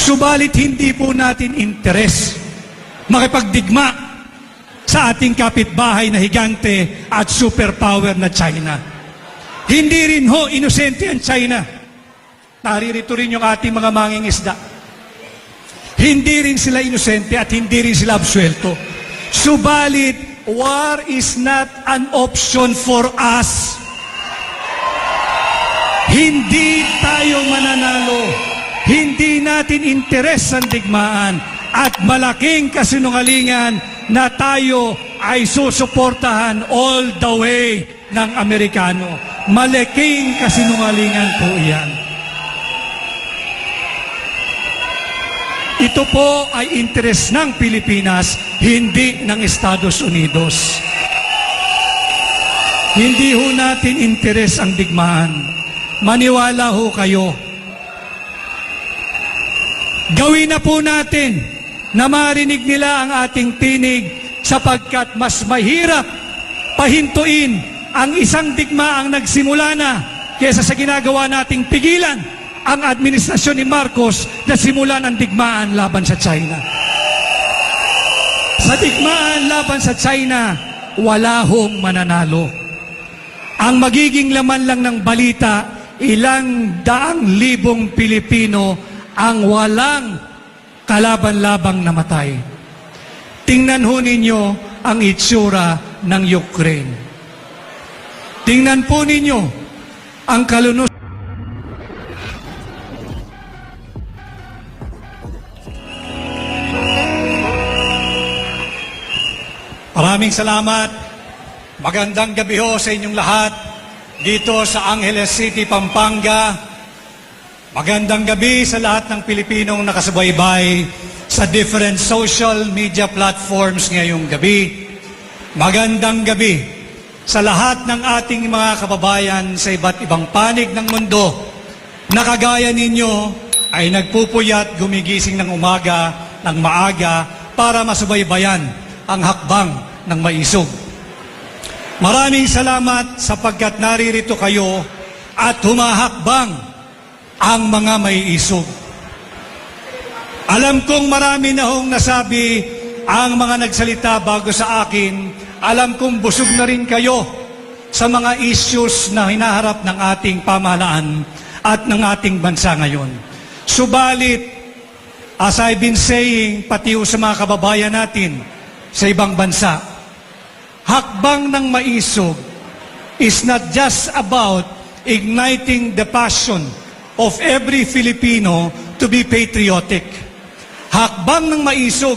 Subalit hindi po natin interes makipagdigma sa ating kapitbahay na higante at superpower na China. Hindi rin ho inosente ang China. Naririto rin yung ating mga mangingisda. Hindi rin sila inosente at hindi rin sila absuelto. Subalit, war is not an option for us. Hindi tayo mananalo. Hindi natin interes ang digmaan at malaking kasinungalingan na tayo ay susuportahan all the way ng Amerikano. Malaking kasinungalingan po iyan. Ito po ay interes ng Pilipinas, hindi ng Estados Unidos. Hindi ho natin interes ang digmaan. Maniwala ho kayo. Gawin na po natin na marinig nila ang ating tinig sapagkat mas mahirap pahintuin ang isang digmaang nagsimula na kaysa sa ginagawa nating pigilan ang administrasyon ni Marcos na simulan ang digmaan laban sa China. Sa digmaan laban sa China, wala hong mananalo. Ang magiging laman lang ng balita, ilang daang libong Pilipino ang walang kalaban-labang namatay. Tingnan ho ninyo ang itsura ng Ukraine. Tingnan po ninyo ang kalunos. Maraming salamat. Magandang gabi ho sa inyong lahat dito sa Angeles City, Pampanga. Magandang gabi sa lahat ng Pilipinong nakasubaybay sa different social media platforms ngayong gabi. Magandang gabi sa lahat ng ating mga kababayan sa iba't ibang panig ng mundo na kagaya ninyo ay nagpupuyat gumigising ng umaga, ng maaga para masubaybayan ang hakbang ng maisog. Maraming salamat sapagkat naririto kayo at humahakbang ang mga maiisog. Alam kong marami na hong nasabi ang mga nagsalita bago sa akin. Alam kong busog na rin kayo sa mga issues na hinaharap ng ating pamahalaan at ng ating bansa ngayon. Subalit, as I've been saying, pati sa mga kababayan natin sa ibang bansa, hakbang ng maisog is not just about igniting the passion of every Filipino to be patriotic. Hakbang ng maisog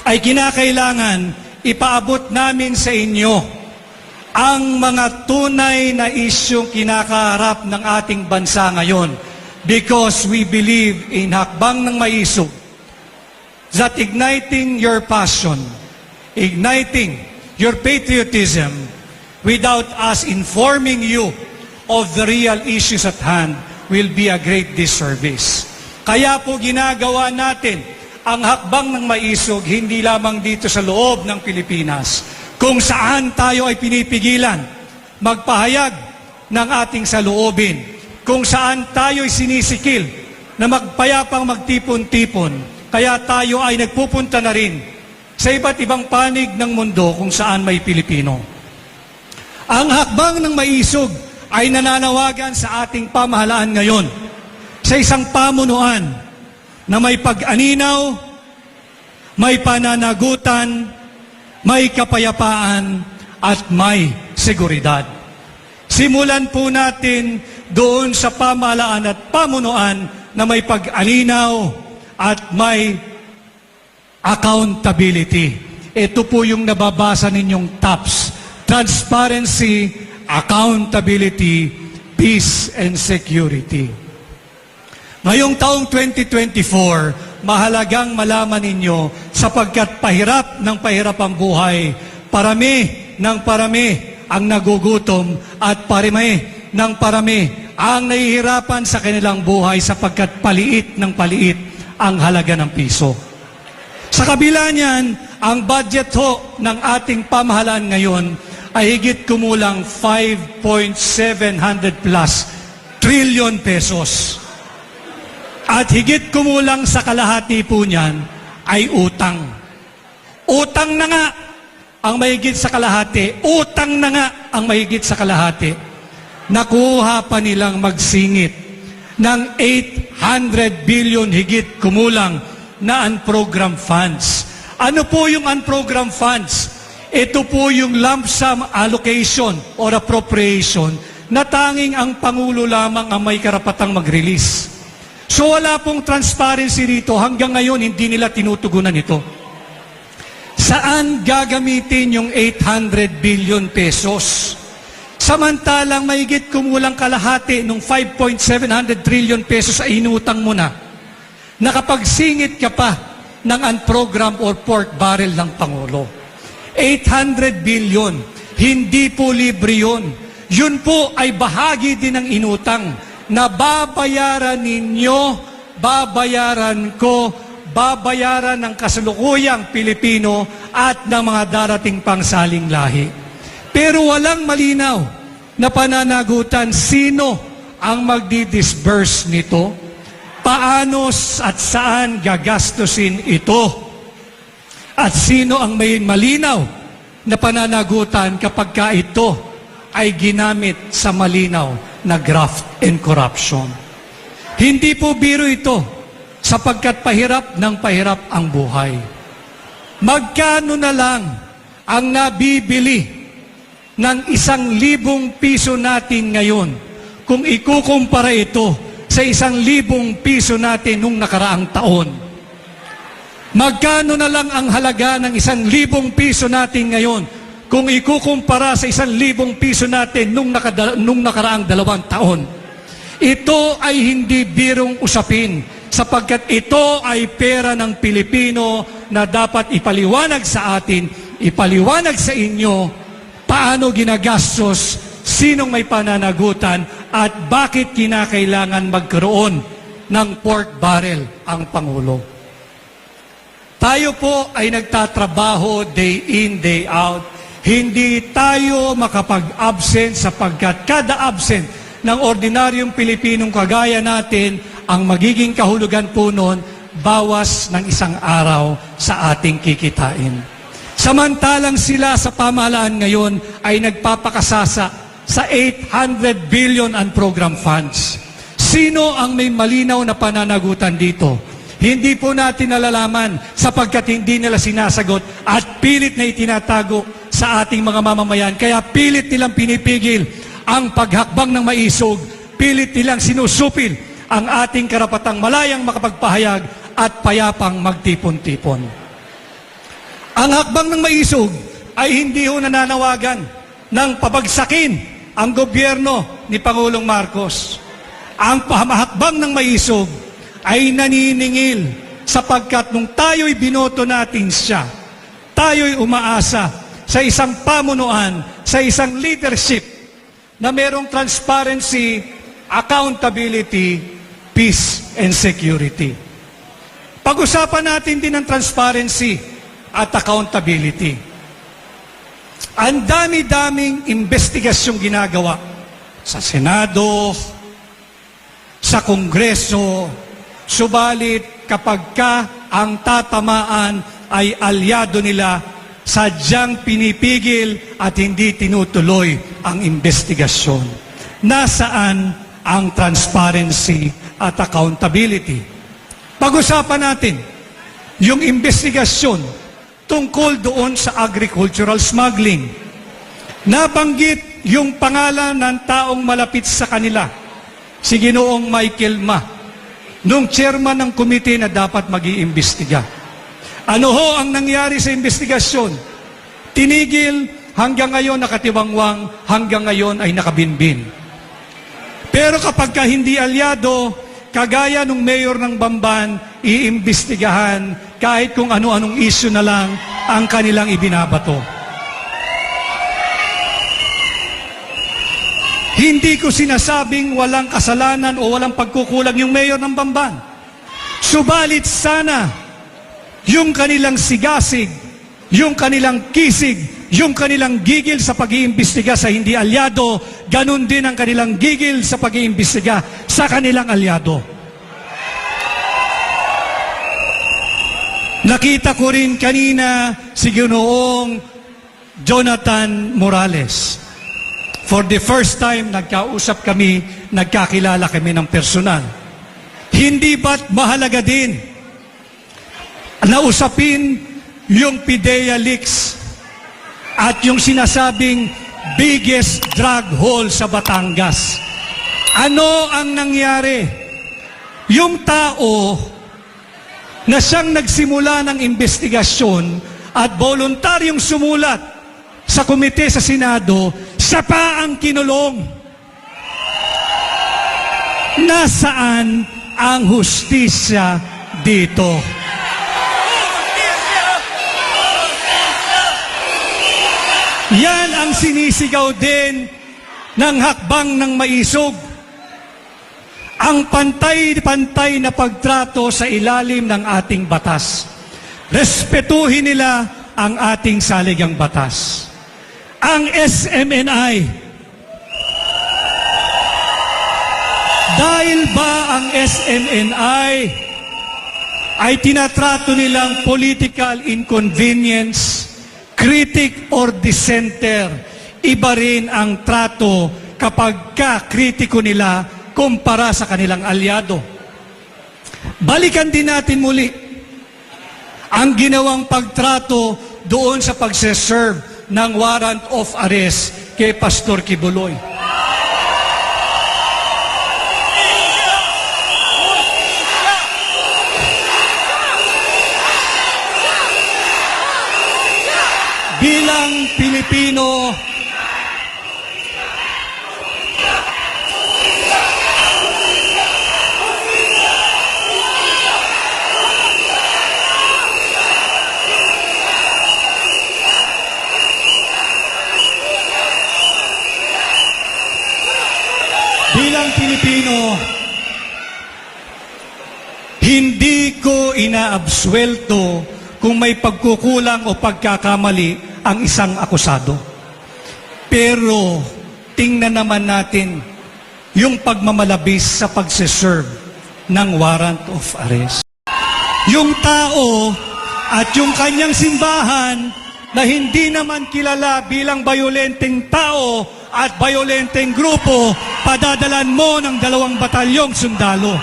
ay kinakailangan ipaabot namin sa inyo ang mga tunay na isyong kinakaharap ng ating bansa ngayon because we believe in hakbang ng maisog that igniting your passion, igniting your patriotism without us informing you of the real issues at hand will be a great disservice. Kaya po ginagawa natin ang hakbang ng maisog hindi lamang dito sa loob ng Pilipinas, kung saan tayo ay pinipigilan magpahayag ng ating saloobin, kung saan tayo ay sinisikil na magpayapang magtipon-tipon, kaya tayo ay nagpupunta na rin sa iba't ibang panig ng mundo kung saan may Pilipino. Ang hakbang ng maisog ay nananawagan sa ating pamahalaan ngayon sa isang pamunuan na may pag-aninaw, may pananagutan, may kapayapaan, at may seguridad. Simulan po natin doon sa pamahalaan at pamunuan na may pag-aninaw at may accountability. Ito po yung nababasa ninyong TAPS: transparency, accountability, peace, and security. Ngayong taong 2024, mahalagang malaman ninyo sapagkat pahirap ng pahirap ang buhay, parami ng parami ang nagugutom at parami ng parami ang nahihirapan sa kanilang buhay sapagkat paliit ng paliit ang halaga ng piso. Sa kabila niyan, ang budget ho ng ating pamahalaan ngayon ay higit kumulang 5.700+ trillion pesos. At higit kumulang sa kalahati po niyan ay utang. Utang na nga ang mahigit sa kalahati. Utang na nga ang mahigit sa kalahati. Nakuha pa nilang magsingit ng 800 billion higit kumulang na unprogrammed funds. Ano po yung unprogrammed funds? Ito po yung lump sum allocation or appropriation na tanging ang Pangulo lamang ang may karapatang mag-release. So wala pong transparency rito. Hanggang ngayon, hindi nila tinutugunan ito. Saan gagamitin yung 800 billion pesos? Samantalang mahigit kumulang kalahati ng 5.700 trillion pesos ay inutang mo na. Nakapagsingit ka pa ng unprogrammed or pork barrel ng Pangulo. 800 billion, hindi po libre yun. Yun po ay bahagi din ng inutang na babayaran ninyo, babayaran ko, babayaran ng kasalukuyang Pilipino at ng mga darating pang saling lahi. Pero walang malinaw na pananagutan sino ang magdi-disburse nito, paano at saan gagastusin ito, at sino ang may malinaw na pananagutan kapag ka ito ay ginamit sa malinaw na graft and corruption. Hindi po biro ito sapagkat pahirap ng pahirap ang buhay. Magkano na lang ang nabibili ng 1,000 piso natin ngayon kung ikukumpara ito sa 1,000 piso natin nung nakaraang taon? Magkano na lang ang halaga ng 1,000 piso natin ngayon kung ikukumpara sa 1,000 piso natin nung nakaraang 2 taon? Ito ay hindi birong usapin sapagkat ito ay pera ng Pilipino na dapat ipaliwanag sa atin, ipaliwanag sa inyo paano ginagastos, sinong may pananagutan at bakit kinakailangan magkaroon ng pork barrel ang Pangulo. Tayo po ay nagtatrabaho day in, day out. Hindi tayo makapag-absent sapagkat kada absent ng ordinaryong Pilipinong kagaya natin, ang magiging kahulugan po noon, bawas ng 1 araw sa ating kikitain. Samantalang sila sa pamahalaan ngayon ay nagpapakasasa sa 800 billion unprogrammed funds. Sino ang may malinaw na pananagutan dito? Hindi po natin nalalaman sapagkat hindi nila sinasagot at pilit na itinatago sa ating mga mamamayan. Kaya pilit nilang pinipigil ang paghakbang ng maisog, pilit nilang sinusupil ang ating karapatang malayang makapagpahayag at payapang magtipon-tipon. Ang hakbang ng maisog ay hindi ho nananawagan ng pabagsakin ang gobyerno ni Pangulong Marcos. Ang hakbang ng maisog ay naniningil sapagkat nung tayo'y binoto natin siya, tayo'y umaasa sa isang pamunuan, sa isang leadership na merong transparency, accountability, peace, and security. Pag-usapan natin din ang transparency at accountability. Ang dami-daming investigasyong ginagawa sa Senado, sa Kongreso, subalit kapag ang tatamaan ay alyado nila, sadyang pinipigil at hindi tinutuloy ang investigasyon. Nasaan ang transparency at accountability? Pag-usapan natin yung investigasyon tungkol doon sa agricultural smuggling. Nabanggit yung pangalan ng taong malapit sa kanila, si Ginoong Michael Ma, nung chairman ng komite na dapat mag-iimbestiga. Ano ho ang nangyari sa investigasyon? Tinigil, hanggang ngayon nakatiwangwang, hanggang ngayon ay nakabinbin. Pero kapag hindi alyado, kagaya nung mayor ng Bamban, iimbestigahan kahit kung ano-anong issue na lang ang kanilang ibinabato. Hindi ko sinasabing walang kasalanan o walang pagkukulang yung mayor ng Bamban. Subalit sana yung kanilang sigasig, yung kanilang kisig, yung kanilang gigil sa pag-iimbestiga sa hindi alyado, ganun din ang kanilang gigil sa pag-iimbestiga sa kanilang alyado. Nakita ko rin kanina si Ginoong Jonathan Morales. For the first time, nagkausap kami, nagkakilala kami ng personal. Hindi ba't mahalaga din na usapin yung PIDEA leaks at yung sinasabing biggest drug haul sa Batangas? Ano ang nangyari? Yung tao na siyang nagsimula ng investigasyon at voluntaryong sumulat sa komite sa Senado, siya pa ang kinulong. Nasaan ang hustisya dito? Yan ang sinisigaw din ng hakbang ng maisog. Ang pantay-pantay na pagtrato sa ilalim ng ating batas. Respetuhin nila ang ating saligang batas. Ang SMNI, dahil ba ang SMNI ay tinatrato nilang political inconvenience, critic or dissenter, iba rin ang trato kapag kritiko nila kumpara sa kanilang alyado. Balikan din natin muli ang ginawang pagtrato doon sa pagseserve ng warrant of arrest kay Pastor Kibuloy. Bilang Pilipino, hindi ko inaabsuelto kung may pagkukulang o pagkakamali ang isang akusado. Pero tingnan naman natin yung pagmamalabis sa pagseserve ng warrant of arrest. Yung tao at yung kanyang simbahan na hindi naman kilala bilang bayolenteng tao at bayolenteng grupo, padadalan mo ng 2 batalyong sundalo.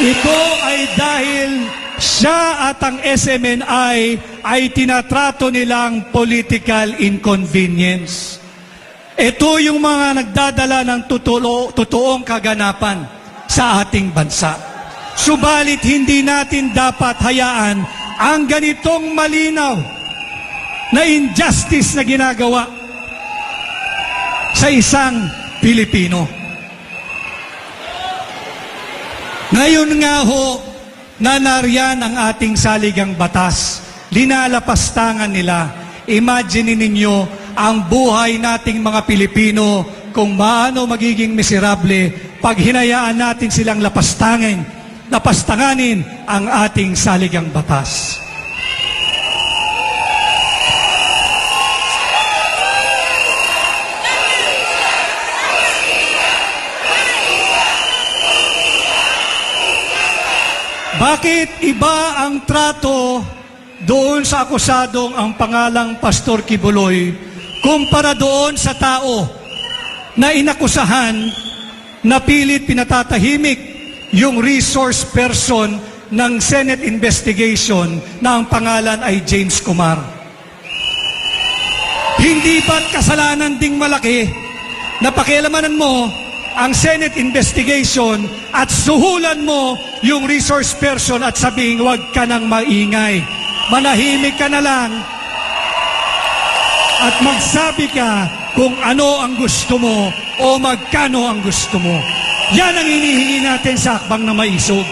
Ito ay dahil siya at ang SMNI ay tinatrato nilang political inconvenience. Ito yung mga nagdadala ng totoong kaganapan sa ating bansa. Subalit hindi natin dapat hayaan ang ganitong malinaw na injustice na ginagawa sa isang Pilipino. Ngayon nga ho, na nariyan ang ating saligang batas, linalapastangan nila. Imagine ninyo ang buhay nating mga Pilipino kung maano magiging miserable pag hinayaan natin silang lapastanganin ang ating saligang batas. Bakit iba ang trato doon sa akusadong ang pangalang Pastor Kibuloy kumpara doon sa tao na inakusahan na pilit pinatatahimik yung resource person ng Senate investigation na ang pangalan ay James Kumar? Hindi ba't kasalanan ding malaki na pakialamanan mo ang Senate investigation at suhulan mo yung resource person at sabihin, huwag ka nang maingay. Manahimik ka na lang at magsabi ka kung ano ang gusto mo o magkano ang gusto mo. Yan ang hinihingi natin sa hakbang na maisog.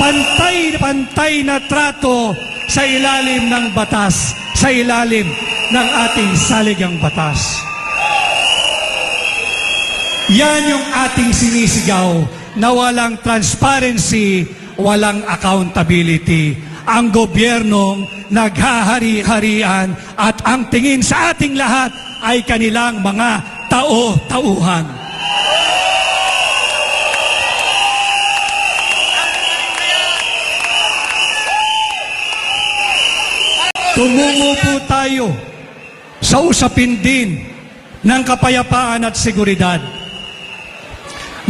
Pantay-pantay na trato sa ilalim ng batas, sa ilalim ng ating saligang batas. Yan yung ating sinisigaw na walang transparency, walang accountability. ang gobyernong naghahari-harian at ang tingin sa ating lahat ay kanilang mga tao-tauhan. Tumungo po tayo sa usapin din ng kapayapaan at seguridad.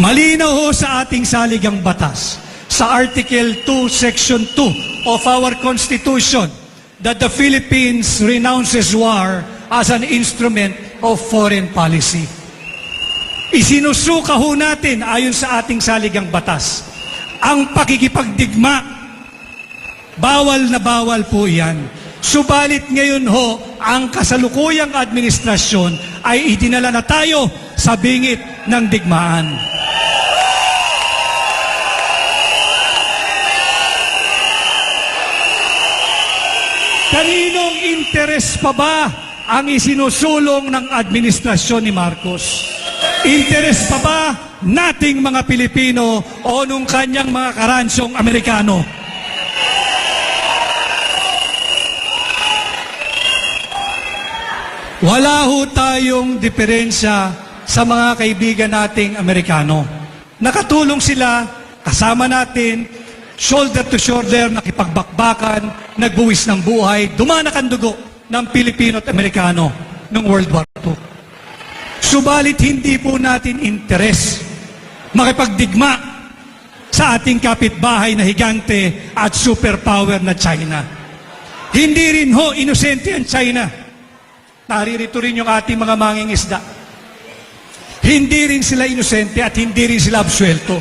Malinaw ho sa ating saligang batas, sa Article 2, Section 2 of our Constitution, that the Philippines renounces war as an instrument of foreign policy. Isinusuka ho natin ayon sa ating saligang batas ang pakikipagdigma. Bawal na bawal po yan. Subalit ngayon ho, ang kasalukuyang administrasyon ay idinala na tayo sa bingit ng digmaan. Kaninong interes pa ba ang isinusulong ng administrasyon ni Marcos? Interes pa ba nating mga Pilipino o nung kanyang mga karansyong Amerikano? Wala ho tayong diferensya sa mga kaibigan nating Amerikano. Nakatulong sila, kasama natin, shoulder to shoulder, nakipagbakbakan, nagbuwis ng buhay, dumanak ang dugo ng Pilipino at Amerikano noong World War II. Subalit hindi po natin interes makipagdigma sa ating kapitbahay na higante at superpower na China. Hindi rin ho inosente ang China. Naririto rin yung ating mga mangingisda. Hindi rin sila inosente at hindi rin sila absuelto.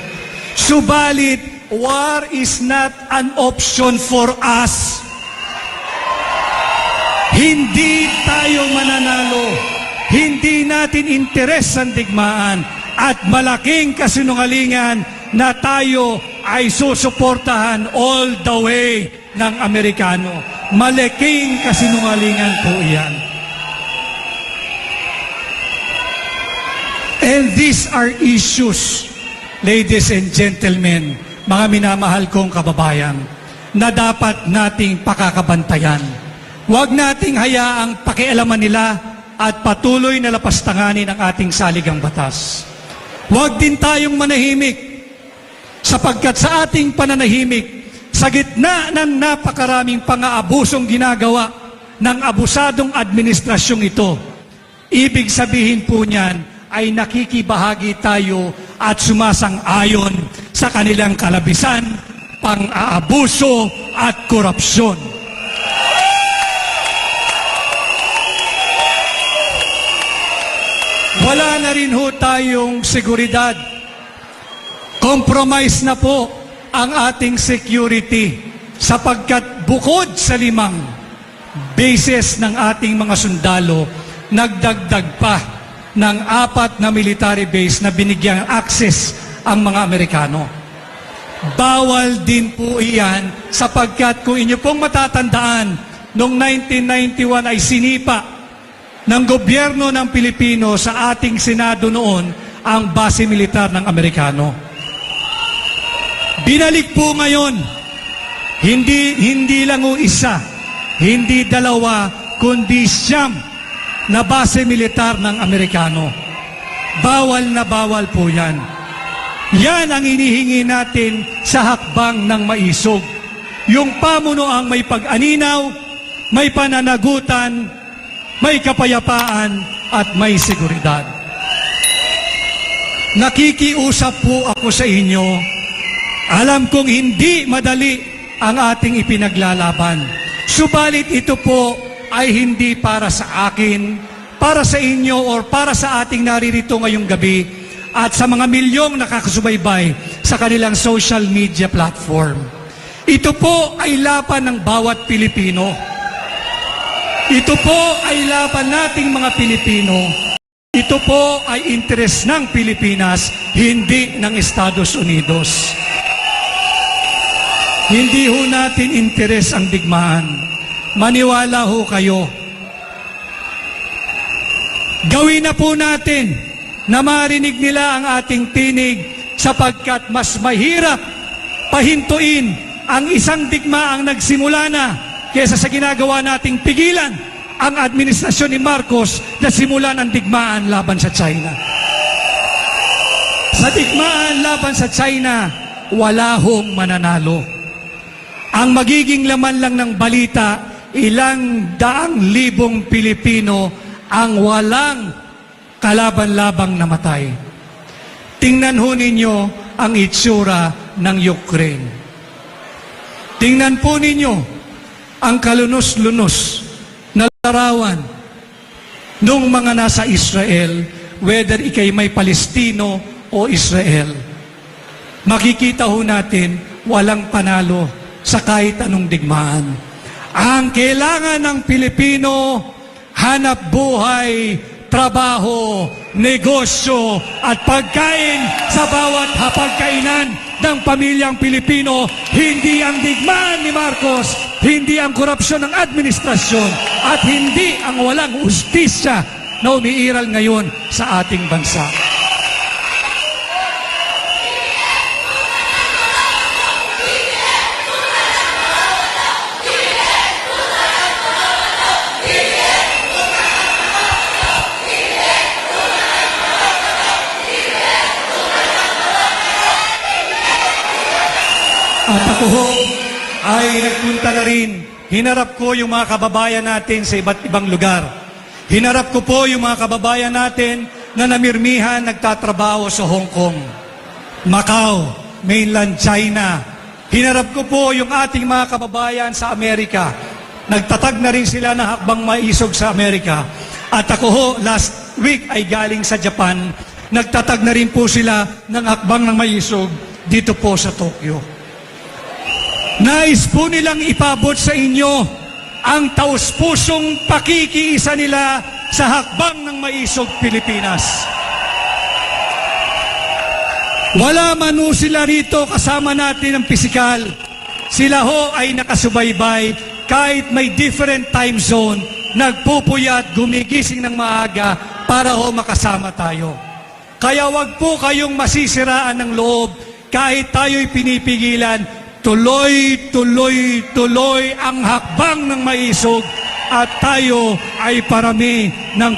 Subalit, war is not an option for us. Hindi tayo mananalo. Hindi natin interes ang digmaan at malaking kasinungalingan na tayo ay susuportahan all the way ng Amerikano. Malaking kasinungalingan po iyan. And these are issues, ladies and gentlemen, mga minamahal kong kababayan, na dapat nating pakakabantayan. Huwag nating hayaang pakialaman nila at patuloy na lapastanganin ang ating saligang batas. Huwag din tayong manahimik, sapagkat sa ating pananahimik, sa gitna ng napakaraming pang-aabusong ginagawa ng abusadong administrasyong ito, ibig sabihin po niyan, ay nakikibahagi tayo at sumasang-ayon sa kanilang kalabisan, pang-aabuso at korupsyon. Wala na rin ho tayong seguridad. Compromise na po ang ating security sapagkat bukod sa 5 bases ng ating mga sundalo, nagdagdag pa ng 4 na military base na binigyang access ang mga Amerikano. Bawal din po iyan sapagkat kung inyo pong matatandaan, noong 1991 ay sinipa ng gobyerno ng Pilipino sa ating Senado noon ang base militar ng Amerikano. Binalik po ngayon, hindi lang o isa, hindi 2, kundi 9 na base militar ng Amerikano. Bawal na bawal po yan. Yan ang inihingi natin sa hakbang ng maisog. Yung pamunuang may pag-aninaw, may pananagutan, may kapayapaan, at may seguridad. Nakikiusap po ako sa inyo. Alam kong hindi madali ang ating ipinaglalaban. Subalit ito po ay hindi para sa akin, para sa inyo, or para sa ating naririto ngayong gabi at sa mga milyong nakakasubaybay sa kanilang social media platform. Ito po ay laban ng bawat Pilipino. Ito po ay laban nating mga Pilipino. Ito po ay interes ng Pilipinas, hindi ng Estados Unidos. Hindi ho natin interes ang digmaan. Maniwala ho kayo. Gawin na po natin na marinig nila ang ating tinig sapagkat mas mahirap pahintuin ang isang digmaang nagsimula na kesa sa ginagawa nating pigilan ang administrasyon ni Marcos na simulan ang digmaan laban sa China. Sa digmaan laban sa China, wala hong mananalo. Ang magiging laman lang ng balita, ilang daang libong Pilipino ang walang kalaban-labang namatay. Tingnan ho ninyo ang itsura ng Ukraine. Tingnan po ninyo ang kalunos-lunos na larawan ng mga nasa Israel, whether ikay may Palestino o Israel. Makikita ho natin walang panalo sa kahit anong digmaan. Ang kailangan ng Pilipino, hanap buhay, trabaho, negosyo at pagkain sa bawat hapagkainan ng pamilyang Pilipino. Hindi ang digmaan ni Marcos, hindi ang korupsyon ng administrasyon at hindi ang walang hustisya na umiiral ngayon sa ating bansa. At ako ho ay nagpunta na rin. Hinarap ko yung mga kababayan natin sa iba't ibang lugar. Hinarap ko po yung mga kababayan natin na namirmihan nagtatrabaho sa Hong Kong, Macau, mainland China. Hinarap ko po yung ating mga kababayan sa Amerika. Nagtatag na rin sila ng hakbang maisog sa Amerika. At ako ho, last week ay galing sa Japan. Nagtatag na rin po sila ng hakbang ng maisog dito po sa Tokyo. Nais po nilang ipabot sa inyo ang taus-pusong pakikiisa nila sa hakbang ng maisog Pilipinas. Wala man ho sila rito kasama natin ng pisikal. Sila ho ay nakasubaybay kahit may different time zone, nagpupuyat, gumigising ng maaga para ho makasama tayo. Kaya wag po kayong masisiraan ng loob kahit tayo'y pinipigilan. Tuloy ang hakbang ng maisog at tayo ay parami ng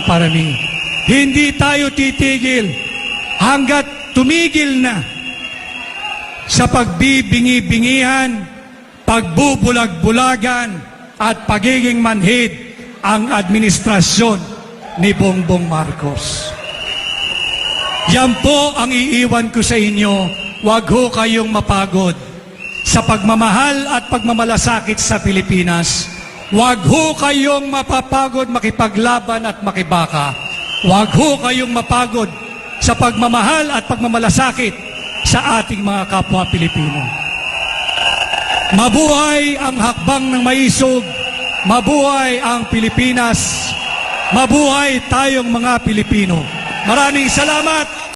parami. Hindi tayo titigil hanggat tumigil na sa pagbibingi-bingihan, pagbubulag-bulagan at pagiging manhid ang administrasyon ni Bongbong Marcos. Yan po ang iiwan ko sa inyo. Huwag ho kayong mapagod sa pagmamahal at pagmamalasakit sa Pilipinas. Huwag ho kayong mapapagod makipaglaban at makibaka. Huwag ho kayong mapagod sa pagmamahal at pagmamalasakit sa ating mga kapwa Pilipino. Mabuhay ang hakbang ng maisog, mabuhay ang Pilipinas, mabuhay tayong mga Pilipino. Maraming salamat.